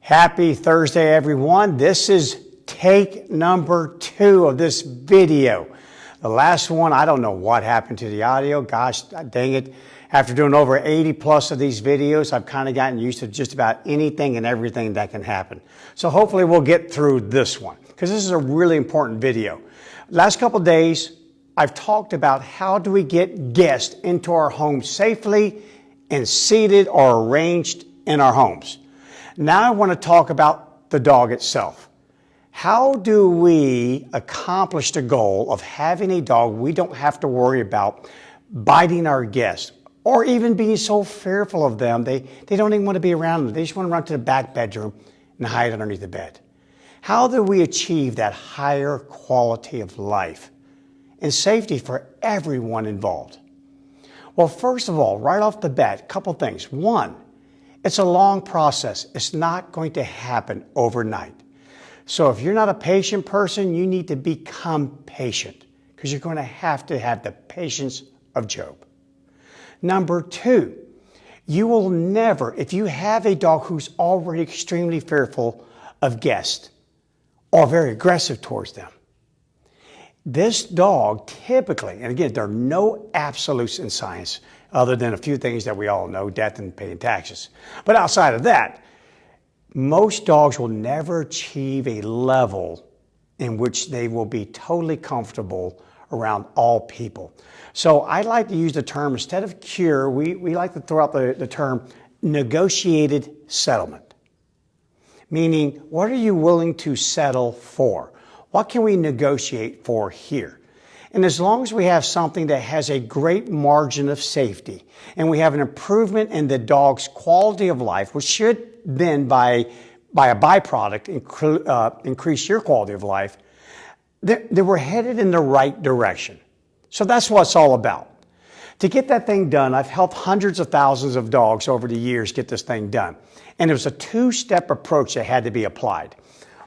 Happy Thursday, everyone. This is take number 2 of this video. The last one, I don't know what happened to the audio. Gosh, dang it. After doing over 80 plus of these videos, I've kind of gotten used to just about anything and everything that can happen. So hopefully we'll get through this one because this is a really important video. Last couple of days, I've talked about how do we get guests into our homes safely and seated or arranged in our homes. Now I want to talk about the dog itself. How do we accomplish the goal of having a dog we don't have to worry about biting our guests or even being so fearful of them they don't even want to be around them. They just want to run to the back bedroom and hide underneath the bed. How do we achieve that higher quality of life and safety for everyone involved? Well, first of all, right off the bat, a couple things. One, it's a long process. It's not going to happen overnight. So if you're not a patient person, you need to become patient because you're going to have the patience of Job. Number 2, you will never, if you have a dog who's already extremely fearful of guests or very aggressive towards them, this dog typically, and again, there are no absolutes in science other than a few things that we all know, death and paying taxes. But outside of that, most dogs will never achieve a level in which they will be totally comfortable around all people. So I like to use the term, instead of cure, we like to throw out the term negotiated settlement. Meaning, what are you willing to settle for? What can we negotiate for here? And as long as we have something that has a great margin of safety and we have an improvement in the dog's quality of life, which should then by a byproduct increase your quality of life, then we're headed in the right direction. So that's what it's all about. To get that thing done, I've helped hundreds of thousands of dogs over the years get this thing done. And it was a 2-step approach that had to be applied.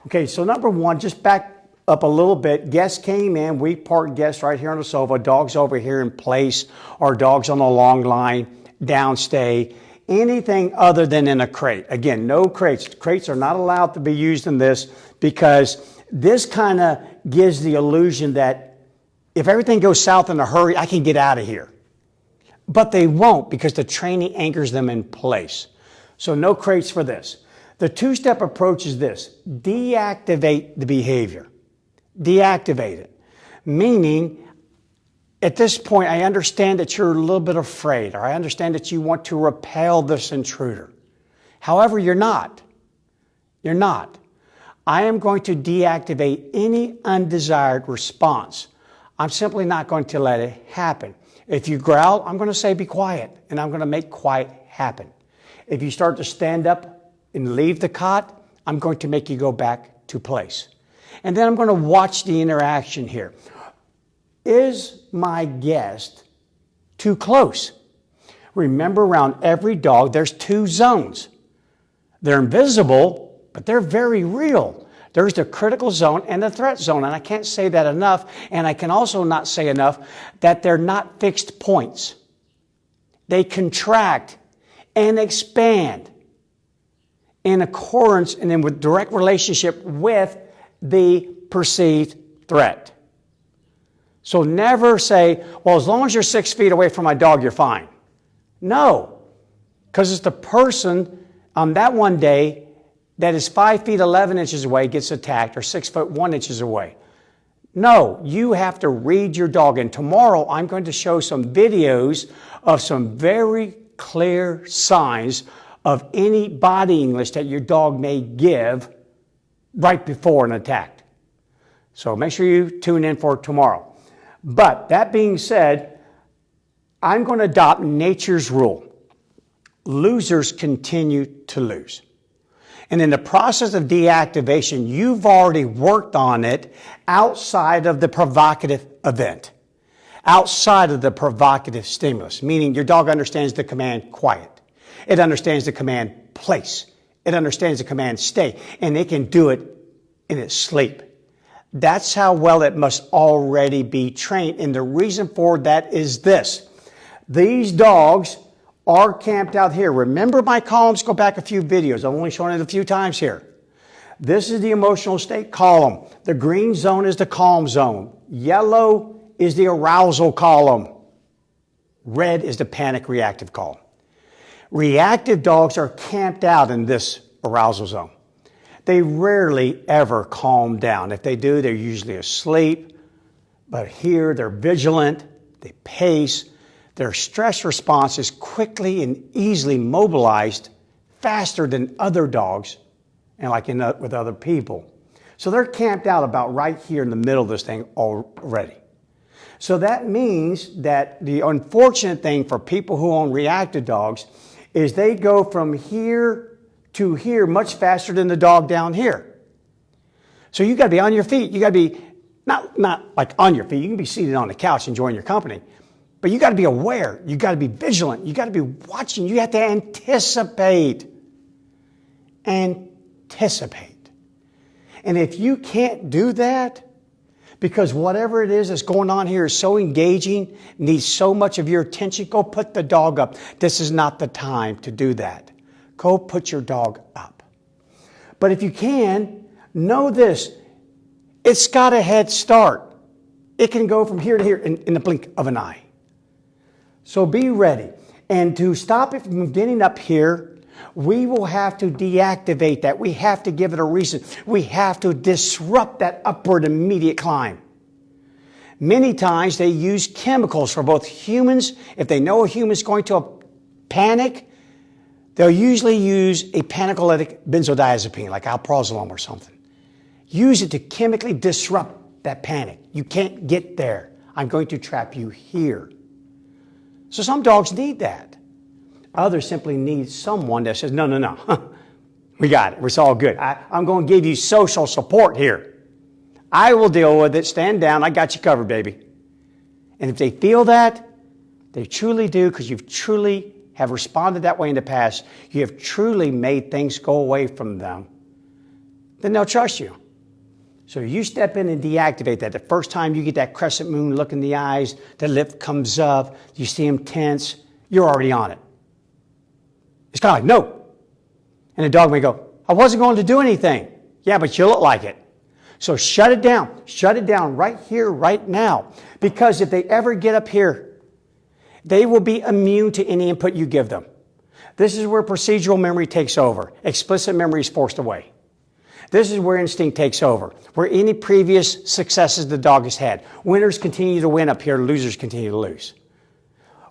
Okay, so number 1, just back up a little bit. Guests came in, we parked guests right here on the sofa, dogs over here in place, or dogs on the long line, downstay, anything other than in a crate. Again, no crates. Crates are not allowed to be used in this because this kind of gives the illusion that if everything goes south in a hurry, I can get out of here. But they won't because the training anchors them in place. So no crates for this. The 2-step approach is this: deactivate the behavior. Deactivate it. Meaning, at this point, I understand that you're a little bit afraid, or I understand that you want to repel this intruder. However, you're not. You're not. I am going to deactivate any undesired response. I'm simply not going to let it happen. If you growl, I'm going to say be quiet, and I'm going to make quiet happen. If you start to stand up and leave the cot, I'm going to make you go back to place. And then I'm going to watch the interaction here. Is my guest too close? Remember, around every dog, there's 2 zones. They're invisible, but they're very real. There's the critical zone and the threat zone, and I can't say that enough, and I can also not say enough that they're not fixed points. They contract and expand in accordance and in with direct relationship with the perceived threat. So never say, well, as long as you're 6 feet away from my dog, you're fine. No, because it's the person on that one day that is 5 feet 11 inches away gets attacked, or 6 foot 1 inches away. No, you have to read your dog. And tomorrow I'm going to show some videos of some very clear signs of any body English that your dog may give right before an attack. So make sure you tune in for tomorrow. But that being said, I'm going to adopt nature's rule. Losers continue to lose. And in the process of deactivation, you've already worked on it outside of the provocative event, outside of the provocative stimulus, meaning your dog understands the command quiet. It understands the command place. It understands the command stay, and it can do it in its sleep. That's how well it must already be trained. And the reason for that is this. These dogs are camped out here. Remember my columns, go back a few videos. I've only shown it a few times here. This is the emotional state column. The green zone is the calm zone. Yellow is the arousal column. Red is the panic reactive column. Reactive dogs are camped out in this arousal zone. They rarely ever calm down. If they do, they're usually asleep. But here they're vigilant, they pace. Their stress response is quickly and easily mobilized, faster than other dogs and with other people. So they're camped out about right here in the middle of this thing already. So that means that the unfortunate thing for people who own reactive dogs is they go from here to here much faster than the dog down here. So you got to be on your feet. You got to be not like on your feet. You can be seated on the couch enjoying your company. But you got to be aware. You got to be vigilant. You got to be watching. You have to anticipate. Anticipate. And if you can't do that, because whatever it is that's going on here is so engaging, needs so much of your attention, go put the dog up. This is not the time to do that. Go put your dog up. But if you can, know this. It's got a head start. It can go from here to here in the blink of an eye. So be ready. And to stop it from getting up here, we will have to deactivate that. We have to give it a reason. We have to disrupt that upward immediate climb. Many times they use chemicals for both humans. If they know a human's going to panic, they'll usually use a panicolytic benzodiazepine like alprazolam or something. Use it to chemically disrupt that panic. You can't get there. I'm going to trap you here. So some dogs need that. Others simply need someone that says, no, we got it. It's all good. I'm going to give you social support here. I will deal with it. Stand down. I got you covered, baby. And if they feel that, they truly do, because you've truly have responded that way in the past, you have truly made things go away from them, then they'll trust you. So you step in and deactivate that. The first time you get that crescent moon look in the eyes, the lip comes up, you see them tense, you're already on it. It's kind of like, no. And the dog may go, I wasn't going to do anything. Yeah, but you look like it. So shut it down. Shut it down right here, right now. Because if they ever get up here, they will be immune to any input you give them. This is where procedural memory takes over. Explicit memory is forced away. This is where instinct takes over, where any previous successes the dog has had. Winners continue to win up here, losers continue to lose.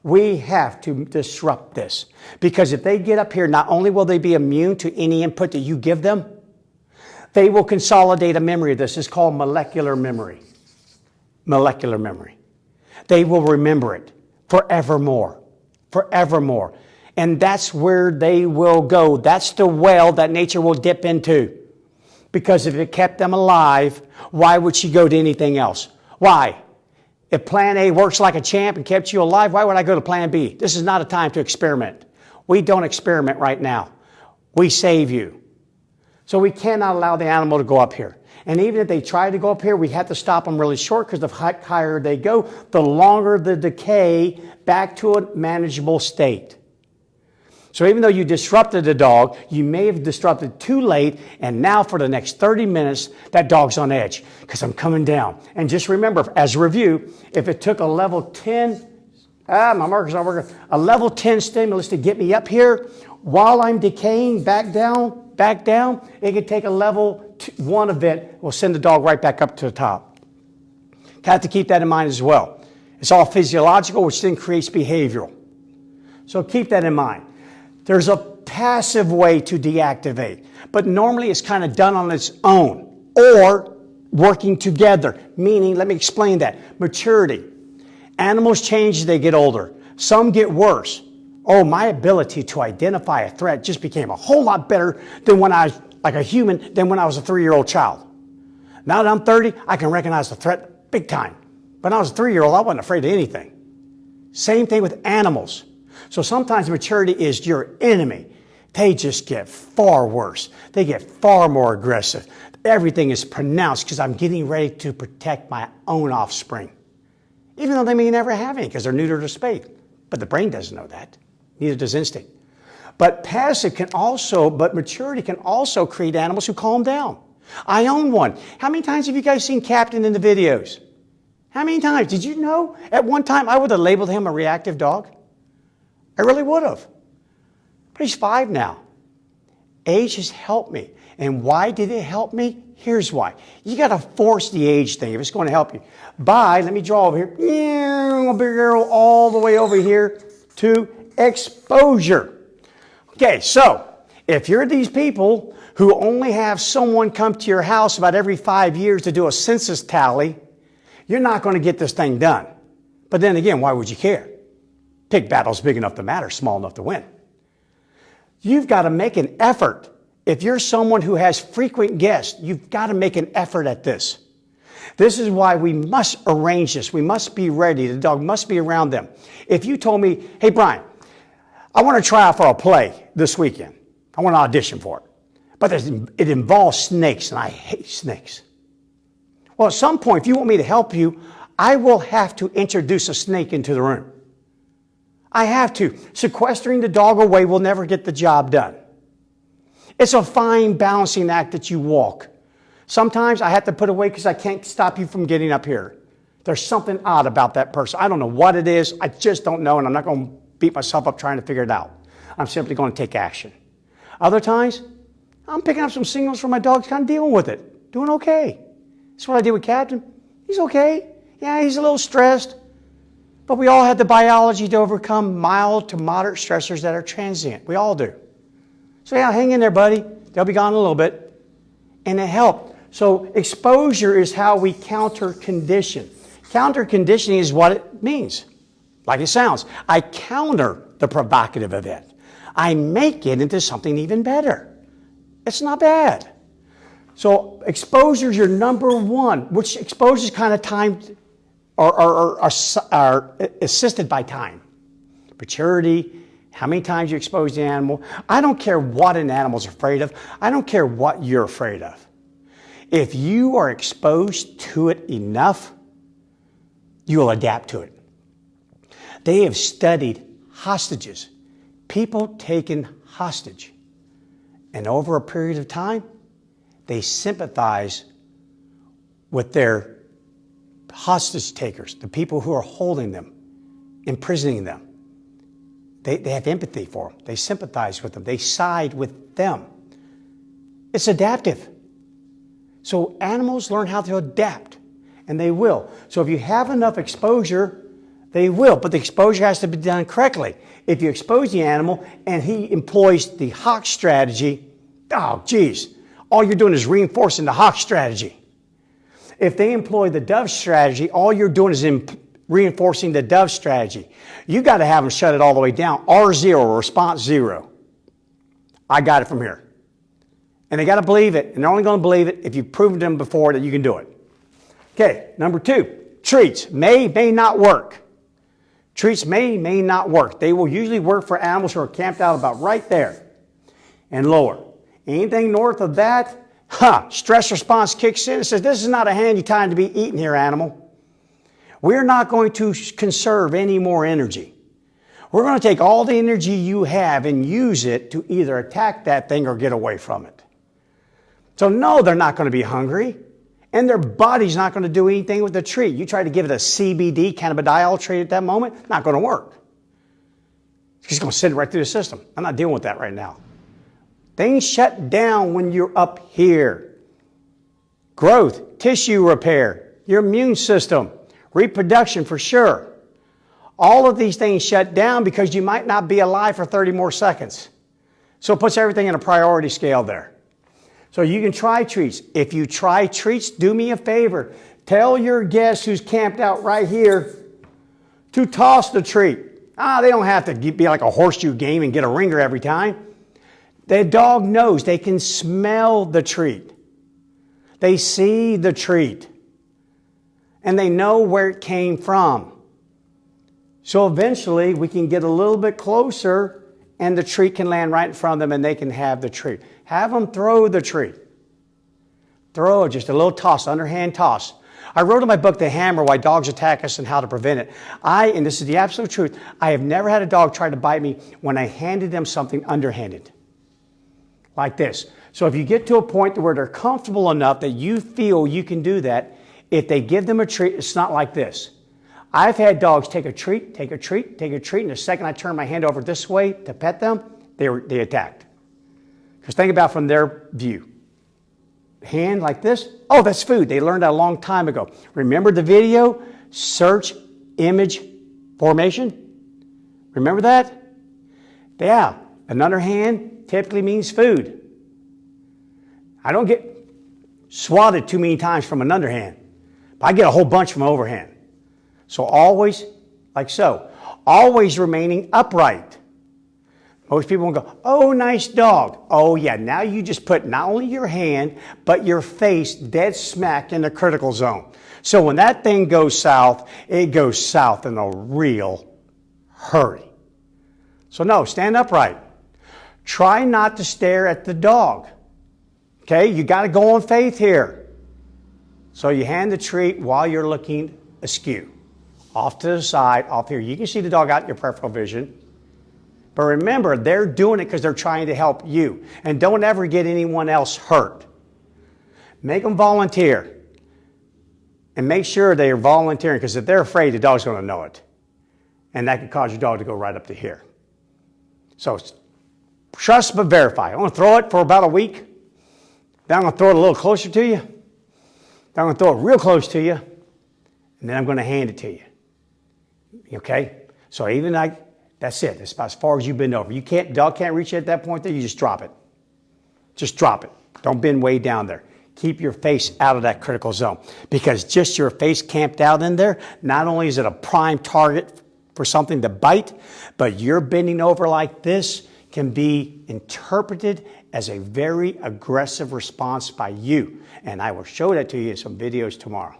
We have to disrupt this, because if they get up here, not only will they be immune to any input that you give them, they will consolidate a memory of this. It's called molecular memory. Molecular memory. They will remember it forevermore. Forevermore. And that's where they will go. That's the well that nature will dip into. Because if it kept them alive, why would she go to anything else? Why? If plan A works like a champ and kept you alive, why would I go to plan B? This is not a time to experiment. We don't experiment right now. We save you. So we cannot allow the animal to go up here. And even if they try to go up here, we have to stop them really short, because the higher they go, the longer the decay back to a manageable state. So even though you disrupted the dog, you may have disrupted too late, and now for the next 30 minutes, that dog's on edge, because I'm coming down. And just remember, as a review, if it took a level 10, my marker's not working, a level 10 stimulus to get me up here, while I'm decaying back down, it could take a level 1 event, will send the dog right back up to the top. Have to keep that in mind as well. It's all physiological, which then creates behavioral. So keep that in mind. There's a passive way to deactivate, but normally it's kind of done on its own or working together, meaning, let me explain that. Maturity. Animals change as they get older. Some get worse. Oh, my ability to identify a threat just became a whole lot better than when I was like a human than when I was a 3-year-old child. Now that I'm 30, I can recognize the threat big time. But when I was a 3-year-old, I wasn't afraid of anything. Same thing with animals. So sometimes maturity is your enemy. They just get far worse. They get far more aggressive. Everything is pronounced because I'm getting ready to protect my own offspring. Even though they may never have any because they're neutered or spayed. But the brain doesn't know that. Neither does instinct. But maturity can also create animals who calm down. I own one. How many times have you guys seen Captain in the videos? How many times? Did you know at one time I would have labeled him a reactive dog? I really would have. But he's 5 now. Age has helped me. And why did it help me? Here's why. You got to force the age thing if it's going to help you. Let me draw over here. Big arrow all the way over here to exposure. Okay, so if you're these people who only have someone come to your house about every 5 years to do a census tally, you're not going to get this thing done. But then again, why would you care? Pig battle's big enough to matter, small enough to win. You've got to make an effort. If you're someone who has frequent guests, you've got to make an effort at this. This is why we must arrange this. We must be ready. The dog must be around them. If you told me, hey, Bryan, I want to try out for a play this weekend. I want to audition for it. But it involves snakes, and I hate snakes. Well, at some point, if you want me to help you, I will have to introduce a snake into the room. I have to. Sequestering the dog away will never get the job done. It's a fine balancing act that you walk. Sometimes I have to put away because I can't stop you from getting up here. There's something odd about that person. I don't know what it is. I just don't know, and I'm not going to beat myself up trying to figure it out. I'm simply going to take action. Other times, I'm picking up some signals from my dog, kind of dealing with it. Doing okay. That's what I did with Captain. He's okay. Yeah, he's a little stressed. But we all have the biology to overcome mild to moderate stressors that are transient. We all do. So yeah, hang in there, buddy. They'll be gone in a little bit. And it helped. So exposure is how we counter condition. Counter conditioning is what it means. Like it sounds. I counter the provocative event. I make it into something even better. It's not bad. So exposure is your number one, which exposure is kind of timed or assisted by time. Maturity, how many times you expose the animal. I don't care what an animal's afraid of. I don't care what you're afraid of. If you are exposed to it enough, you will adapt to it. They have studied hostages, people taken hostage. And over a period of time, they sympathize with their hostage takers, the people who are holding them, imprisoning them. They have empathy for them. They sympathize with them. They side with them. It's adaptive. So animals learn how to adapt, and they will. So if you have enough exposure, they will. But the exposure has to be done correctly. If you expose the animal and he employs the hawk strategy, oh, geez, all you're doing is reinforcing the hawk strategy. If they employ the dove strategy, all you're doing is reinforcing the dove strategy. You got to have them shut it all the way down. R0, response 0. I got it from here. And they got to believe it. And they're only going to believe it if you've proven to them before that you can do it. Okay, number 2, treats may not work. Treats may not work. They will usually work for animals who are camped out about right there and lower. Anything north of that, stress response kicks in and says, this is not a handy time to be eating here, animal. We're not going to conserve any more energy. We're going to take all the energy you have and use it to either attack that thing or get away from it. So no, they're not going to be hungry, and their body's not going to do anything with the treat. You try to give it a CBD, cannabidiol treat at that moment, not going to work. It's just going to send it right through the system. I'm not dealing with that right now. Things shut down when you're up here. Growth, tissue repair, your immune system, reproduction for sure. All of these things shut down because you might not be alive for 30 more seconds. So it puts everything in a priority scale there. So you can try treats. If you try treats, do me a favor. Tell your guest who's camped out right here to toss the treat. They don't have to be like a horseshoe game and get a ringer every time. The dog knows. They can smell the treat. They see the treat. And they know where it came from. So eventually we can get a little bit closer and the treat can land right in front of them and they can have the treat. Have them throw the treat. Throw it, just a little toss, underhand toss. I wrote in my book, The Hammer, Why Dogs Attack Us and How to Prevent It. And this is the absolute truth, I have never had a dog try to bite me when I handed them something underhanded. Like this. So if you get to a point where they're comfortable enough that you feel you can do that, if they give them a treat, it's not like this. I've had dogs take a treat, take a treat, take a treat, and the second I turn my hand over this way to pet them, they attacked. Because think about from their view. Hand like this, oh, that's food. They learned that a long time ago. Remember the video? Search image formation? Remember that? Yeah, another hand typically means food. I don't get swatted too many times from an underhand, but I get a whole bunch from an overhand. So always, like so, always remaining upright. Most people will go, oh, nice dog. Oh, yeah, now you just put not only your hand, but your face dead smack in the critical zone. So when that thing goes south, it goes south in a real hurry. So no, stand upright. Try not to stare at the dog. Okay, you got to go on faith here. So you hand the treat while you're looking askew. Off to the side, off here. You can see the dog out in your peripheral vision. But remember, they're doing it because they're trying to help you. And don't ever get anyone else hurt. Make them volunteer. And make sure they are volunteering, because if they're afraid, the dog's going to know it. And that could cause your dog to go right up to here. So trust but verify. I'm going to throw it for about a week. Then I'm going to throw it a little closer to you. Then I'm going to throw it real close to you. And then I'm going to hand it to you. Okay? So even that's it. That's about as far as you bend over. Dog can't reach it at that point there. You just drop it. Just drop it. Don't bend way down there. Keep your face out of that critical zone. Because just your face camped out in there, not only is it a prime target for something to bite, but you're bending over like this can be interpreted as a very aggressive response by you. And I will show that to you in some videos tomorrow.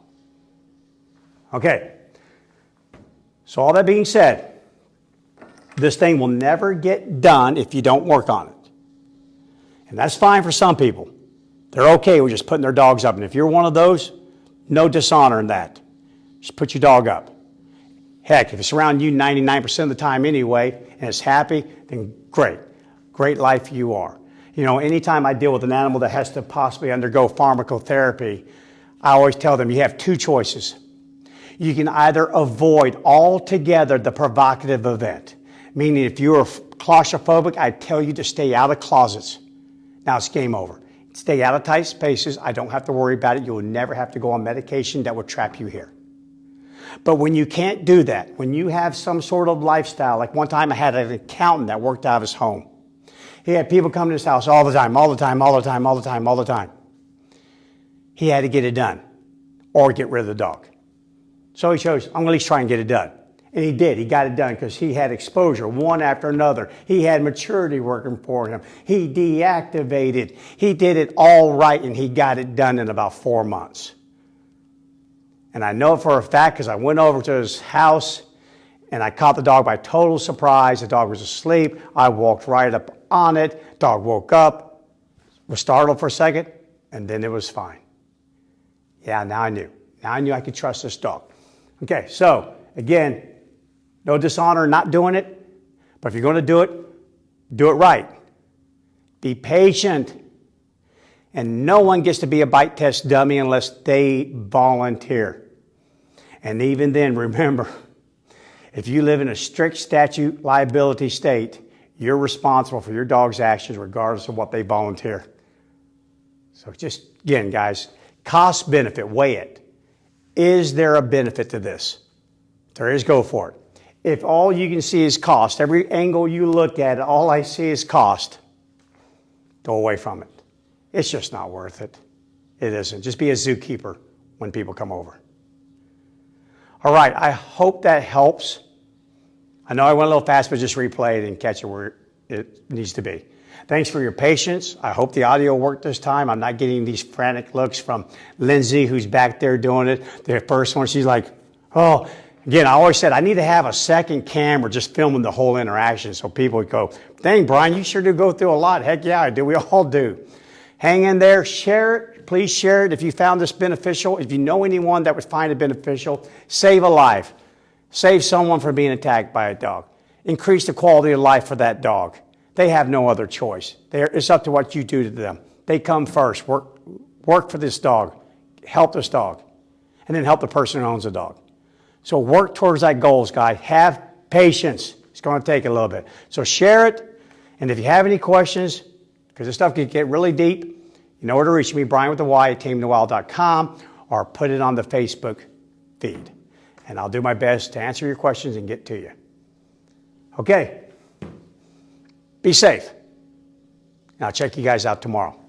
Okay. So all that being said, this thing will never get done if you don't work on it. And that's fine for some people. They're okay with just putting their dogs up. And if you're one of those, no dishonor in that. Just put your dog up. Heck, if it's around you 99% of the time anyway, and it's happy, then great. Great life you are. You know, anytime I deal with an animal that has to possibly undergo pharmacotherapy, I always tell them you have two choices. You can either avoid altogether the provocative event. Meaning if you're claustrophobic, I tell you to stay out of closets. Now it's game over. Stay out of tight spaces. I don't have to worry about it. You will never have to go on medication that will trap you here. But when you can't do that, when you have some sort of lifestyle, like one time I had an accountant that worked out of his home. He had people come to his house all the time, all the time, all the time, all the time, all the time. He had to get it done or get rid of the dog. So he chose, I'm going to at least try and get it done. And he did. He got it done because he had exposure one after another. He had maturity working for him. He deactivated. He did it all right, and he got it done in about 4 months. And I know it for a fact because I went over to his house and I caught the dog by total surprise. The dog was asleep. I walked right up on it. Dog woke up, was startled for a second, and then it was fine. Yeah, now I knew. Now I knew I could trust this dog. Okay, so again, no dishonor in not doing it, but if you're going to do it right. Be patient. And no one gets to be a bite test dummy unless they volunteer. And even then, remember, if you live in a strict statute liability state, you're responsible for your dog's actions regardless of what they volunteer. So just, again, guys, cost benefit, weigh it. Is there a benefit to this? If there is, go for it. If all you can see is cost, every angle you look at, all I see is cost, go away from it. It's just not worth it. It isn't. Just be a zookeeper when people come over. All right, I hope that helps. I know I went a little fast, but just replay it and catch it where it needs to be. Thanks for your patience. I hope the audio worked this time. I'm not getting these frantic looks from Lindsay, who's back there doing it. The first one, she's like, oh. Again, I always said I need to have a second camera just filming the whole interaction so people would go, dang, Bryan, you sure do go through a lot. Heck yeah, I do. We all do. Hang in there, share it, Please share it if you found this beneficial. If you know anyone that would find it beneficial, save a life. Save someone from being attacked by a dog. Increase the quality of life for that dog. They have no other choice. It's up to what you do to them. They come first. Work for this dog. Help this dog. And then help the person who owns the dog. So work towards that goals, guys. Have patience. It's going to take a little bit. So share it. And if you have any questions, because this stuff can get really deep, you know where to reach me, Bryan with the Y at tamingthewild.com, or put it on the Facebook feed. And I'll do my best to answer your questions and get to you. Okay. Be safe. And I'll check you guys out tomorrow.